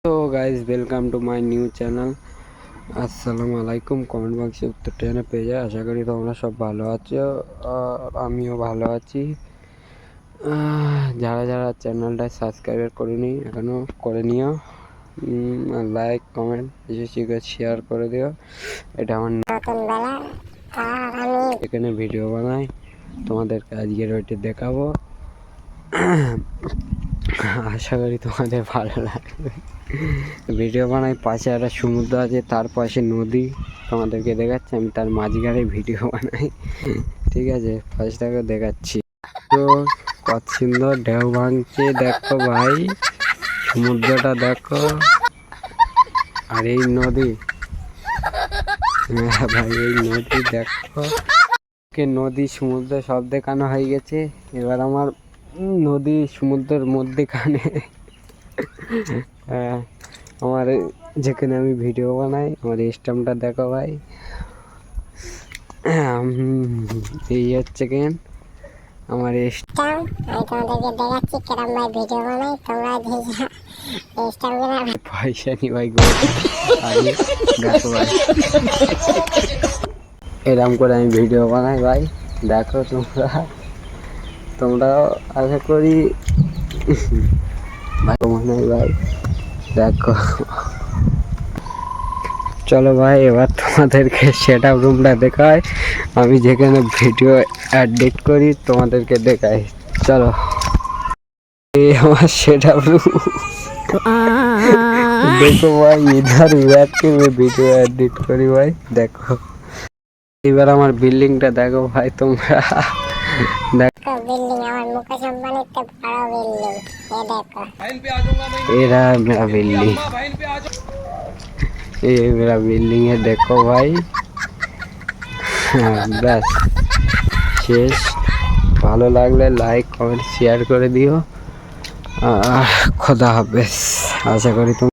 তো guys welcome to my new channel. আসসালামু আলাইকুম। কমেন্ট বক্সে উত্তরটা যেন পেয়ে যায়। আশা করি তোমরা সব ভালো আছো, আমিও ভালো আছি। যারা যারা চ্যানেলটা সাবস্ক্রাইব করিনি এখনও করে নিও, লাইক কমেন্ট বেশি করে শেয়ার করে দিও। এটা আমার এখানে ভিডিও বানাই, তোমাদেরকে আজকের ওইটা দেখাবো। আশা করি তোমাদের ভালো লাগবে। ভিডিও বানাই, পাশে একটা সমুদ্র আছে, তার পাশে নদী তোমাদেরকে দেখাচ্ছি। আমি তার মাঝখানে ভিডিও বানাই, ঠিক আছে? পাশটাকে দেখাচ্ছি। তো কত সুন্দর ঢেউ ভাঙছে দেখো ভাই, সমুদ্রটা দেখো আর এই নদী। ভাই এই নদী দেখো, নদী সমুদ্র সব দেখানো হয়ে গেছে। এবার আমার নদী সমুদ্রের মধ্যেখানে আমার যেখানে আমি ভিডিও বানাই, আমার স্ট্যাম্পটা দেখো ভাই। এই হচ্ছে কেন আমার স্ট্যাম্প। আমি তোমাদেরকে দেখাচ্ছি কেরম ভাই ভিডিও বানাই। তোমরা পয়সা নি ভাই, দেখো ভাই এরম করে আমি ভিডিও বানাই ভাই। দেখো তোমরাও আশা করি ভাই দেখো। চলো ভাই এবার তোমাদেরকে সেট আপ রুমটা দেখাই, আমি যেখানে ভিডিও এডিট করি তোমাদেরকে দেখাই। চলো, এই আমার সেট আপ রুম দেখো ভাই, ইধার बैठ के मैं ভিডিও এডিট করি ভাই। দেখো এবার আমার বিল্ডিংটা দেখো ভাই তোমরা। দেখো बिल्डिंग আমার মুকেশ আম্বানির তো বড় বিল্ডিং। এই দেখো এরা मेरा बिल्डिंग, ये मेरा बिल्डिंग है। देखो भाई ব্যাস শেষ। ভালো লাগলে লাইক কমেন্ট শেয়ার করে দিও। খোদা হাফেজ। আশা করি